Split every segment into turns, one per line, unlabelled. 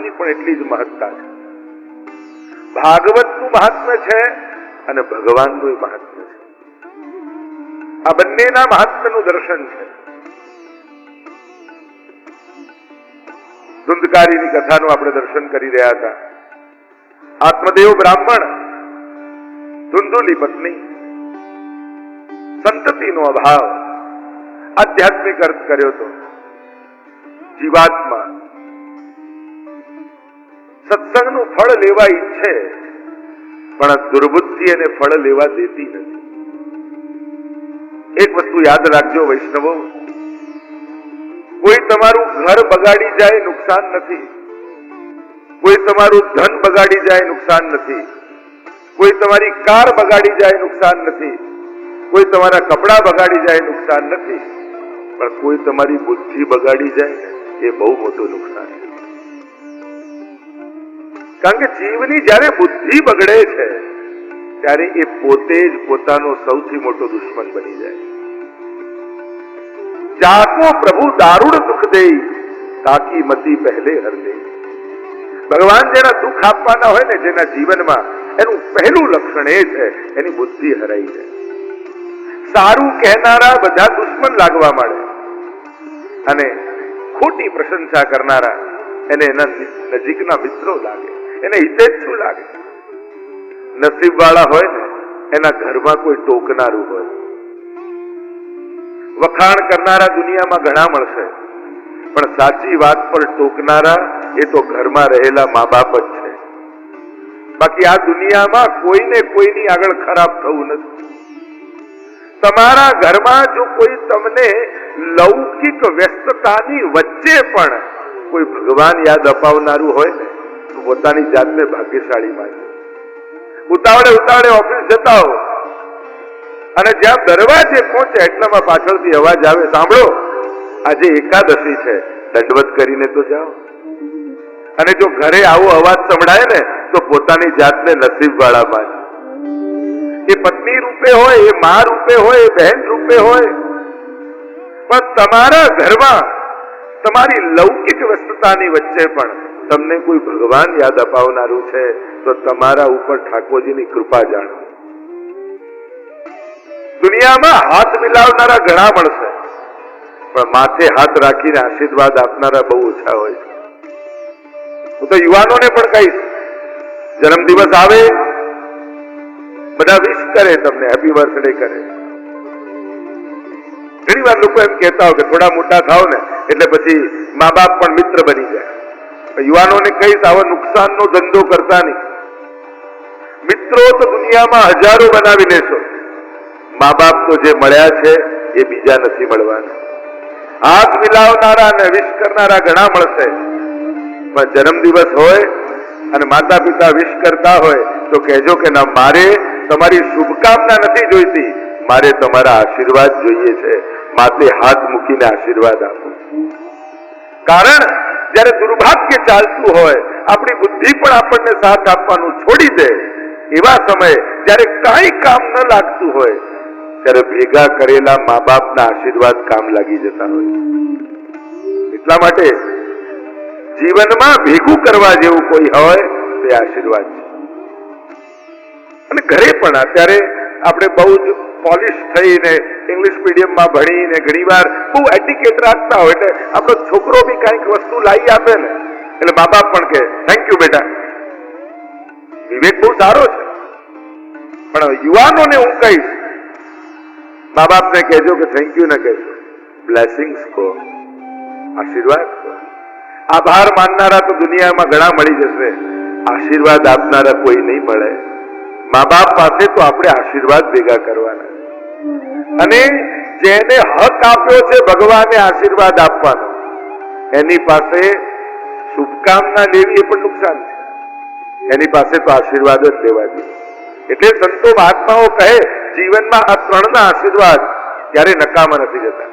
મહાત્માની પણ એટલી જ મહત્તા છે. ભાગવતનું મહાત્મ્ય છે અને ભગવાનનું મહાત્મ્ય છે. આ બંનેના મહાત્મ્યનું દર્શન છે. ધુંધકારીની કથાનું આપણે દર્શન કરી રહ્યા હતા. આત્મદેવ બ્રાહ્મણ, ધુંધુની પત્ની, સંતતિનો અભાવ, આધ્યાત્મિક અર્થ કર્યો તો જીવાત્મા સત્સંગનું ફળ લેવા ઈચ્છે પણ દુર્બુદ્ધિ એને ફળ લેવા દેતી નથી. એક વસ્તુ યાદ રાખજો વૈષ્ણવો, કોઈ તમારું ઘર બગાડી જાય નુકસાન નથી, કોઈ તમારું ધન બગાડી જાય નુકસાન નથી, કોઈ તમારી કાર બગાડી જાય નુકસાન નથી, કોઈ તમારા કપડા બગાડી જાય નુકસાન નથી, પણ કોઈ તમારી બુદ્ધિ બગાડી જાય એ બહુ મોટું નુકસાન છે. કારણ કે જીવની જ્યારે બુદ્ધિ બગડે છે ત્યારે એ પોતે જ પોતાનો સૌથી મોટો દુશ્મન બની જાય. જાકો પ્રભુ દારૂણ દુઃખ દે તાકી મતી પહેલે હર દે. ભગવાન જેના દુઃખ આપવાના હોય ને જેના જીવનમાં, એનું પહેલું લક્ષણ એ છે એની બુદ્ધિ હરાઈ જાય. સારું કહેનારા બધા દુશ્મન લાગવા માંડે અને ખોટી પ્રશંસા કરનારા એને એના નજીકના મિત્રો લાગે, એને હિતેચ્છુ લાગે. નસીબ વાળા હોય ને એના ઘરમાં કોઈ ટોકનારું હોય. વખાણ કરનારા દુનિયામાં ઘણા મળશે, પણ સાચી વાત પર ટોકનારા એ તો ઘરમાં રહેલા મા બાપ જ છે. બાકી આ દુનિયામાં કોઈને કોઈની આગળ ખરાબ થવું નથી. તમારા ઘરમાં જો કોઈ તમને લૌકિક વ્યસ્તતાની વચ્ચે પણ કોઈ ભગવાન યાદ અપાવનારું હોય ને તો પોતાની જાતને ભાગ્યશાળી માને. ઉતાવળે ઉતાવળે ઓફિસ જતા હો અને જ્યાં દરવાજે પહોંચે એટલામાં પાછળથી અવાજ આવે, સાંભળો આજે એકાદશી છે, દંડવત કરીને તો જાઓ. અને જો ઘરે આવો અવાજ સંભળાય ને તો પોતાની જાતને નસીબ વાળા માને. એ પત્ની રૂપે હોય, એ મા રૂપે હોય, એ બહેન રૂપે હોય, પણ તમારા ઘરમાં તમારી લૌકિક વ્યસ્તતાની વચ્ચે પણ તમને કોઈ ભગવાન યાદ અપાવનારું છે તો તમારા ઉપર ઠાકોરજીની કૃપા જાણો. દુનિયામાં હાથ મિલાવનારા ઘણા મળશે, પણ માથે હાથ રાખીને આશીર્વાદ આપનારા બહુ ઓછા હોય છે. હું તો યુવાનોને પણ કહીશ, જન્મદિવસ આવે બધા વિશ કરે, તમને હેપી બર્થડે કરે. ઘણી વાર લોકો એમ કહેતા હોય કે થોડા મોટા થાવ ને એટલે પછી મા બાપ પણ મિત્ર બની જાય. યુવાનોને કહીશ, આવો નુકસાનનો ધંધો કરતા નહીં. મિત્રો તો દુનિયામાં હજારો બનાવી લેશો, મા બાપ તો જે મળ્યા છે એ બીજા નથી મળવાના. હાથ મિલાવનારા અને વિશ કરનારા ઘણા મળશે, પણ જન્મદિવસ હોય અને માતા પિતા વિશ કરતા હોય તો કહેજો કે ના, મારે તમારી શુભકામના નથી જોઈતી, મારે તમારા આશીર્વાદ જોઈએ છે. માથે હાથ મૂકીને આશીર્વાદ આપો. કારણ જ્યારે દુર્ભાગ્ય ચાલતું હોય, આપણી બુદ્ધિ પણ આપણને સાથ આપવાનું છોડી દે, એવા સમયે જ્યારે કાંઈ કામ ન લાગતું હોય ત્યારે ભેગા કરેલા મા બાપના આશીર્વાદ કામ લાગી જતા હોય. એટલા માટે જીવનમાં ભેગું કરવા જેવું કોઈ હોય તે આશીર્વાદ છે. અને ઘરે પણ અત્યારે આપણે બહુ જ પોલિશ થઈને ઇંગ્લિશ મીડિયમમાં ભણીને ઘણીવાર બહુ એટિકેટ રાખતા હોય, એટલે આપણો છોકરો બી કંઈક વસ્તુ લાવી આપે ને એટલે મા બાપ પણ કહે થેન્ક યુ બેટા. વિવેક બહુ સારો છે, પણ યુવાનોને હું કહીશ, મા બાપને કહેજો કે થેન્ક યુ ન કહેજો, બ્લેસિંગ્સ કહો, આશીર્વાદ કહો. આભાર માનનારા તો દુનિયામાં ઘણા મળી જશે, આશીર્વાદ આપનારા કોઈ નહીં મળે. મા બાપ પાસે તો આપણે આશીર્વાદ ભેગા કરવાના, અને જેને હક આપ્યો છે ભગવાને આશીર્વાદ આપવાનો, એની પાસે શુભકામના લેવી એ પણ નુકસાન છે. એની પાસે તો આશીર્વાદ જ લેવા જોઈએ. એટલે સંતો મહાત્માઓ કહે જીવનમાં આ ત્રણના આશીર્વાદ ક્યારે નકામા નથી જતા.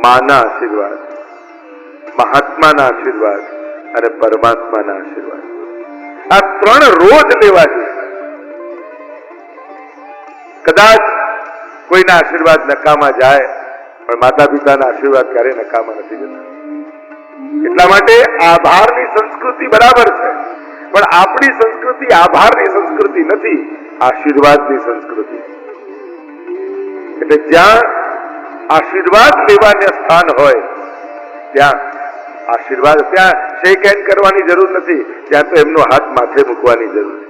માના આશીર્વાદ, મહાત્માના આશીર્વાદ અને પરમાત્માના આશીર્વાદ, આ ત્રણ રોજ લેવા જોઈએ. કદાચ કોઈના આશીર્વાદ નકામા જાય, પણ માતા પિતાના આશીર્વાદ ક્યારે નકામા નથી જતા. એટલા માટે આભારની સંસ્કૃતિ બરાબર છે, પણ આપણી સંસ્કૃતિ આભારની સંસ્કૃતિ નથી, આશીર્વાદની સંસ્કૃતિ. એટલે જ્યાં આશીર્વાદ લેવાને સ્થાન હોય ત્યાં આશીર્વાદ, ત્યાં શેક હેન્ડ કરવાની જરૂર નથી, ત્યાં તો એમનો હાથ માથે મૂકવાની જરૂર છે.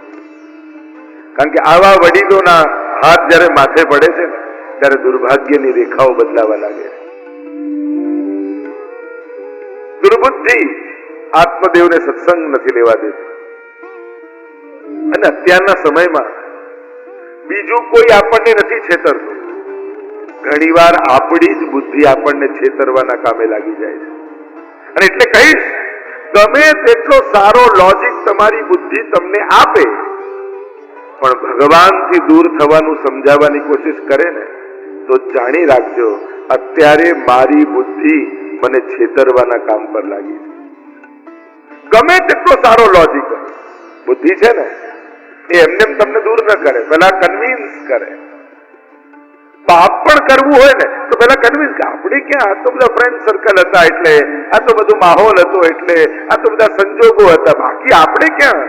કારણ કે આવા વડીલોના હાથ જ્યારે માથે પડે છે ને ત્યારે દુર્ભાગ્યની રેખાઓ બદલાવા લાગે છે. દુર્બુદ્ધિ આત્મદેવને સત્સંગ નથી લેવા દેતી. અને અત્યારના સમયમાં બીજું કોઈ આપણને નથી છેતરતું, ઘણી વાર આપણી જ બુદ્ધિ આપણને છેતરવાના કામે લાગી જાય છે. અને એટલે કહીશ, ગમે તેટલો સારો લોજિક તમારી બુદ્ધિ તમને આપે, પણ ભગવાનથી દૂર થવાનું સમજાવવાની કોશિશ કરે ને તો જાણી રાખજો, અત્યારે મારી બુદ્ધિ મને છેતરવાના કામ પર લાગી છે. ગમે તેટલો સારો લોજિક, બુદ્ધિ છે ને એ એમને તમને દૂર ન કરે, પેલા કન્વિન્સ કરે. પાપ પણ કરવું હોય ને તો પેલા કન્વિન્સ કે આપણે ક્યાં, આ તો બધા ફ્રેન્ડ સર્કલ હતા, એટલે આ તો બધું માહોલ હતો, એટલે આ તો બધા સંજોગો હતા, બાકી આપણે ક્યાં.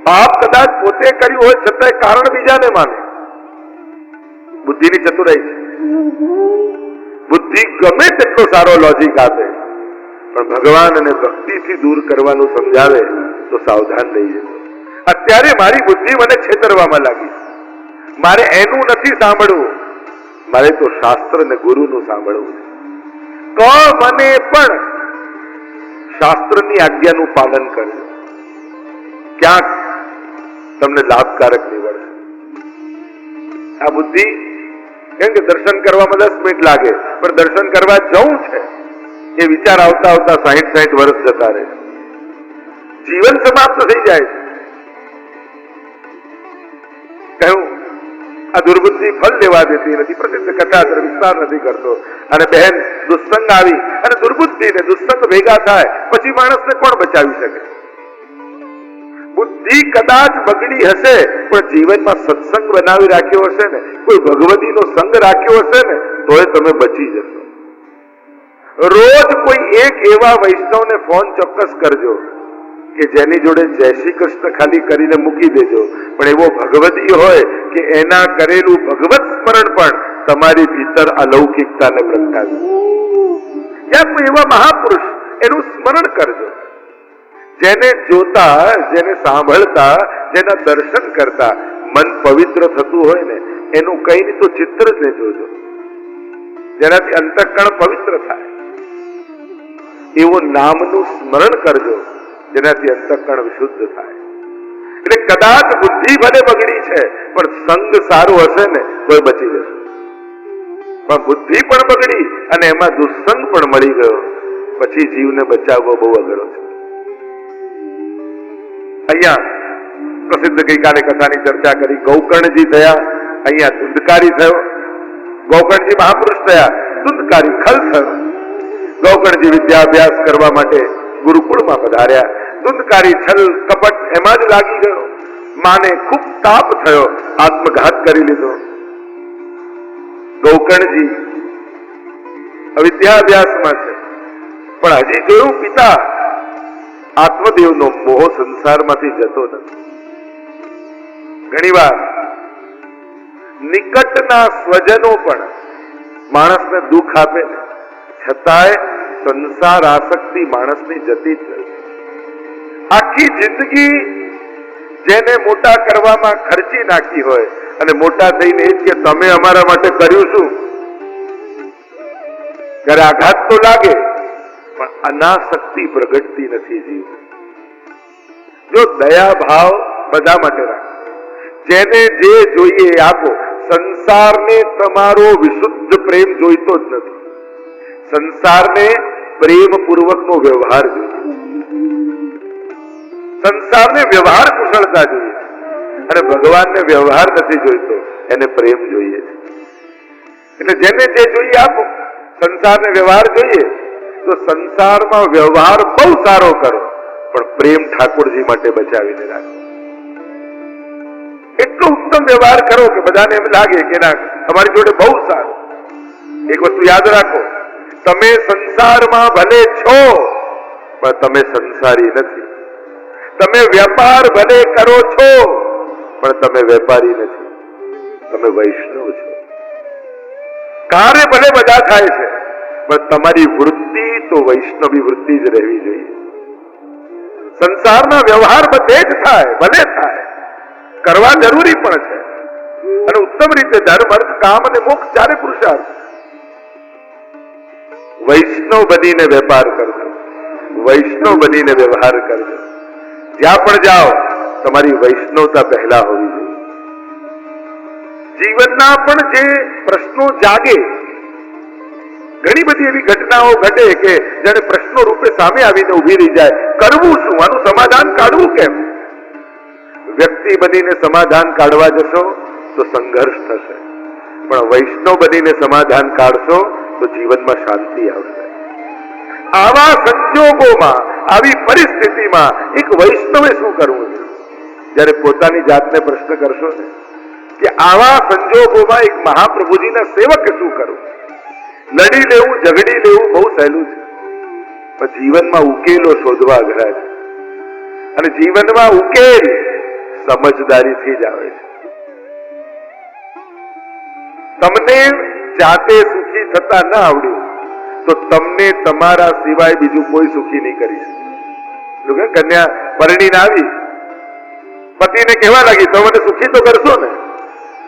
પાપ કદાચ પોતે કર્યું હોય છતાંય કારણ બીજાને માને. બુદ્ધિની ચતુરાઈ છે. બુદ્ધિ ગમે તેટલો સારો લોજિક આપે, પણ ભગવાન અને ભક્તિથી દૂર કરવાનું સમજાવે તો સાવધાન રહી જજો. અત્યારે મારી બુદ્ધિ મને છેતરવામાં લાગી, મારે એનું નથી સાંભળવું, મારે તો શાસ્ત્ર ને ગુરુનું સાંભળવું છે. તો મને પણ શાસ્ત્રની આજ્ઞાનું પાલન કરજો, ક્યાંક તમને લાભકારક નીવડશે. આ બુદ્ધિ કેમ કે દર્શન કરવામાં 10 મિનિટ લાગે, પણ દર્શન કરવા જવું છે એ વિચાર આવતા આવતા 60 વર્ષ જતા રહે, જીવન સમાપ્ત થઈ જાય છે. કહ્યું આ દુર્બુદ્ધિ ફલ લેવા દેતી નથી. પ્રસિદ્ધ કથા વિસ્તાર નથી કરતો. અને બહેન, દુસ્સંગ આવી અને દુર્બુદ્ધિ ને દુસ્સંગ ભેગા થાય પછી માણસને કોણ બચાવી શકે? બુદ્ધિ કદાચ બગડી હશે, પણ જીવનમાં સત્સંગ બનાવી રાખ્યો હશે ને, કોઈ ભગવતીનો સંગ રાખ્યો હશે ને, તોય તમે બચી જશો. રોજ કોઈ એક એવા વૈષ્ણવને ફોન ચોક્કસ કરજો કે જેની જોડે જય શ્રી કૃષ્ણ ખાલી કરીને મૂકી દેજો, પણ એવો ભગવતી હોય કે એના કરેલું ભગવત સ્મરણ પણ તમારી ભીતર અલૌકિકતાને પ્રગટાવે. યા કોઈ એવા મહાપુરુષ, એનું સ્મરણ કરજો. જેને જોતા, જેને સાંભળતા, જેના દર્શન કરતા મન પવિત્ર થતું હોય ને, એનું કઈ નહીં તો ચિત્ર જ ને જોજો, જેનાથી અંતઃકરણ પવિત્ર થાય. એવું નામનું સ્મરણ કરજો જેનાથી અંતઃકરણ વિશુદ્ધ થાય. એટલે કદાચ બુદ્ધિ ભલે બગડી છે, પણ સંગ સારો હશે ને તોય બચી જશે. પણ બુદ્ધિ પણ બગડી અને એમાં દુસ્સંગ પણ મળી ગયો, પછી જીવને બચાવવો બહુ અઘરો છે. અહીંયા પ્રસિદ્ધ ગઈકાલે કથાની ચર્ચા કરી, ગૌકર્ણજી થયા, અહીંયા ધુંધકારી થયો. ગૌકર્ણજી મહાપુરુષ થયા, ધુંધકારી ખલ થયો. ગૌકર્ણજી વિદ્યાભ્યાસ કરવા માટે ગુરુકુળમાં પધાર્યા. ધુંધકારી છલ કપટ એમાં જ લાગી ગયો. માને ખૂબ તાપ થયો, આત્મઘાત કરી લીધો. ગૌકર્ણજી વિદ્યાભ્યાસમાં છે, પણ હજી જોયું પિતા આત્મદેવનો મોહ સંસારમાંથી જતો નથી. ઘણીવાર નિકટના સ્વજનો પણ માણસને દુઃખ આપે ને, છતાંય સંસાર આસક્તિ માણસની જતી જ નથી. આખી જિંદગી જેને મોટા કરવામાં ખર્ચી નાખી હોય અને મોટા થઈને એ જ કે તમે અમારા માટે કર્યું શું, ત્યારે આઘાત તો લાગે, પણ અનાસક્તિ પ્રગટતી નથી. જીવ જો દયા ભાવ બધા માટે રાખો, જેને જે જોઈએ એ આપો. સંસારને તમારો વિશુદ્ધ પ્રેમ જોઈતો જ નથી, સંસારને પ્રેમ પૂર્વકનો વ્યવહાર જોઈએ. સંસારને વ્યવહાર કુશળતા જોઈએ, અને ભગવાનને વ્યવહાર નથી જોઈતો, એને પ્રેમ જોઈએ છે. એટલે જેને જે જોઈએ આપો. સંસારને વ્યવહાર જોઈએ તો સંસારમાં વ્યવહાર બહુ સારો કરો, પણ પ્રેમ ઠાકોરજી માટે બચાવીને રાખો. એટલો ઉત્તમ વ્યવહાર કરો કે બધાને એમ લાગે કે ના તમારી જોડે બહુ સારું. એક વસ્તુ યાદ રાખો, તમે સંસારમાં ભલે છો પણ તમે સંસારી નથી. તમે વેપાર ભલે કરો છો પણ તમે વેપારી નથી. તમે વૈષ્ણવ છો. કાર્ય ભલે બધા થાય છે પણ તમારી વૃત્તિ તો વૈષ્ણવી વૃત્તિ જ રહેવી જોઈએ. સંસારના વ્યવહાર બધે જ થાય, ભલે થાય, કરવા જરૂરી પણ છે, અને ઉત્તમ રીતે ધર્મ, અર્થ, કામ અને મોક્ષ ચારે પુરુષાર્થ. વૈષ્ણવ બનીને વેપાર કરજો, વૈષ્ણવ બનીને વ્યવહાર કરજો. જ્યાં પણ જાઓ તમારી વૈષ્ણવતા પહેલા હોવી જોઈએ. જીવનના પણ જે પ્રશ્નો જાગે, ઘણી બધી એવી ઘટનાઓ ઘટે કે જેને પ્રશ્નો રૂપે સામે આવીને ઉભી રહી જાય, કરવું શું, આનું સમાધાન કાઢવું કેમ? વ્યક્તિ બનીને સમાધાન કાઢવા જશો તો સંઘર્ષ થશે, પણ વૈષ્ણવ બનીને સમાધાન કાઢશો તો જીવનમાં શાંતિ આવશે. આવા સંજોગોમાં, આવી પરિસ્થિતિમાં એક વૈષ્ણવે શું કરવું છે? જયારે પોતાની જાતને પ્રશ્ન કરશો ને કે આવા સંજોગોમાં એક મહાપ્રભુજીના સેવકે શું કરવું? લડી લેવું, ઝઘડી લેવું બહુ સહેલું છે, પણ જીવનમાં ઉકેલો શોધવા અઘરા છે. અને જીવનમાં ઉકેલ સમજદારીથી જ આવે છે. તમને જાતે સુખી થતા ન આવડ્યું તો તમને તમારા સિવાય બીજું કોઈ સુખી નહીં કરી શકે. કન્યા પરણીને આવી, પતિને કહેવા લાગી તો મને સુખી તો કરશો ને?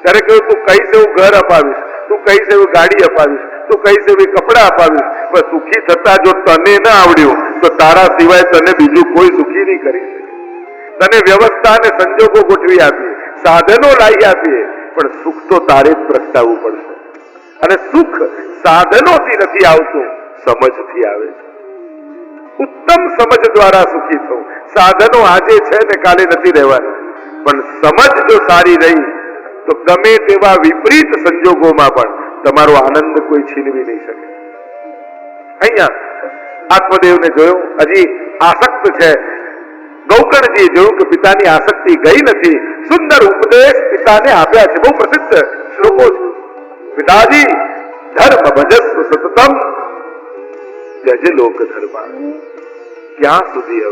ત્યારે કહ્યું તું કઈશ એવું ઘર અપાવીશ, તું કઈશ એવું ગાડી અપાવીશ, તું કઈશ એવી કપડા અપાવીશ, પણ સુખી થતા જો તને ન આવડ્યું તો તારા સિવાય તને બીજું કોઈ સુખી નહીં કરી શકે. તને વ્યવસ્થા અને સંજોગો ગોઠવી આપીએ, સાધનો લાવી આપીએ, પણ સુખ તો તારે જ પ્રગટાવવું પડશે. અને સુખ સાધનોથી નથી આવતું, સમજથી આવે છે. ઉત્તમ સમજ દ્વારા સુખી થવું. સાધનો આજે છે ને કાલે નથી રહેવાના, પણ સમજ જો સારી રહી તો ગમે તેવા વિપરીત સંજોગોમાં પણ તમારો આનંદ કોઈ છીનવી નહીં શકે. અહીંયા આત્મદેવને જોયું, હજી આસક્ત છે. ગૌકર્ણજીએ જોયું કે પિતાની આસક્તિ ગઈ નથી. સુંદર ઉપદેશ પિતાને આપ્યા છે, બહુ પ્રસિદ્ધ શ્લોકો છે. પિતાજી ધર્મ ભજસ્વ સતતમ જજ લોક ધર્મા. ક્યાં સુધી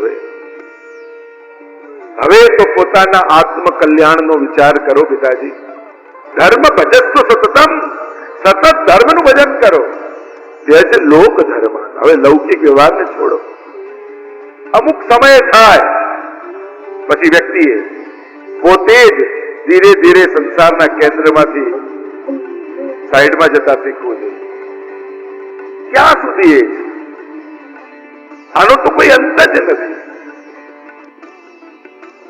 હવે તો પોતાના આત્મકલ્યાણનો વિચાર કરો પિતાજી. ધર્મ ભજસ્વ સતતમ, સતત ધર્મનું ભજન કરો. જજ લોક ધર્મા. હવે લૌકિક વ્યવહારને છોડો. અમુક સમય થાય પછી વ્યક્તિએ પોતે જ ધીરે ધીરે સંસારના કેન્દ્રમાંથી સાઈડમાં જતા શીખવું જોઈએ. ક્યાં સુધી એ? આનો તો કોઈ અંત જ નથી.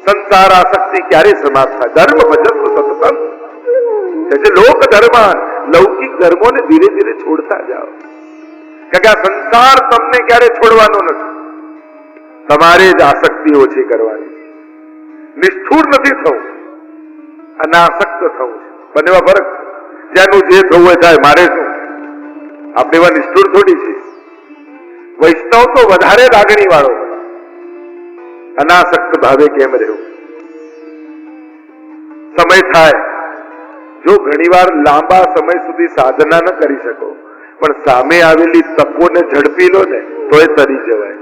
સંસાર આસક્તિ ક્યારે સમાપ્ત થાય? ધર્મ ભજસ્વ સતતમ જજ લોક ધર્મા. લૌકિક ધર્મોને ધીરે ધીરે છોડતા જાઓ, કારણ કે આ સંસાર તમને ક્યારે છોડવાનો નથી. તમારે જ આસક્તિ ઓછી કરવાની. નિષ્ઠુર નથી થવું, અનાસક્ત થવું છે. બંનેમાં ફરક છે. જેનું જે થવું હોય થાય, મારે શું? આપણે એવા નિષ્ઠુર થોડી છે. વૈષ્ણવ તો વધારે લાગણી વાળો, અનાસક્ત ભાવે કેમ રહેવું? સમય થાય, જો ઘણીવાર લાંબા સમય સુધી સાધના ન કરી શકો પણ સામે આવેલી તકોને ઝડપી લો ને તો એ તરી જવાય.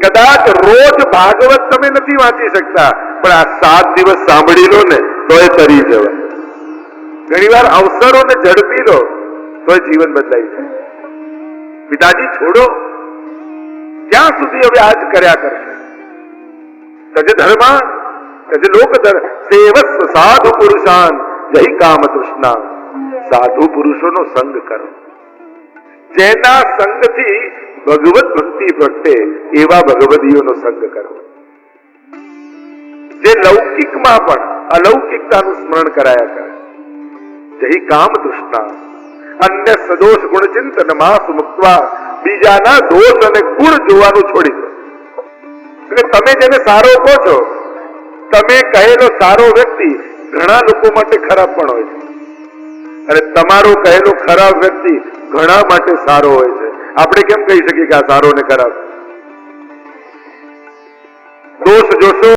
કદાચ રોજ ભાગવત તમે નથી વાંચી શકતા પણ આ 7 દિવસ સાંભળી લો ને તો એ તરી જવાય. ઘણીવાર અવસરોને ઝડપી લો તો એ જીવન બદલાઈ જાય. પિતાજી છોડો, ક્યાં સુધી હવે આજ કર્યા કરશે? તજ ધર્મા તજ લોક ધર્મ સેવસ્વ સાધુ પુરુષાન જય કામ તૃષ્ણા. સાધુ પુરુષોનો સંગ કરો, જેના સંગથી ભગવત ભક્તિ પ્રગટે એવા ભગવદીઓનો સંગ કરો. જે લૌકિકમાં પણ અલૌકિકતાનું સ્મરણ કરાયા કરે. જય કામ તૃષ્ણા અન્ય સદોષ ગુણ ચિંતન માસ મુક્તવા. બીજાના દોષ અને ગુણ જોવાનું છોડી દો. તમે જેને સારો કહો છો, તમે કહેલો સારો વ્યક્તિ ઘણા લોકો માટે ખરાબ પણ હોય છે, અને તમારો કહેલો ખરાબ વ્યક્તિ ઘણા માટે સારો હોય છે. આપણે કેમ કહી શકીએ કે આ સારો ને ખરાબ? દોષ જોશો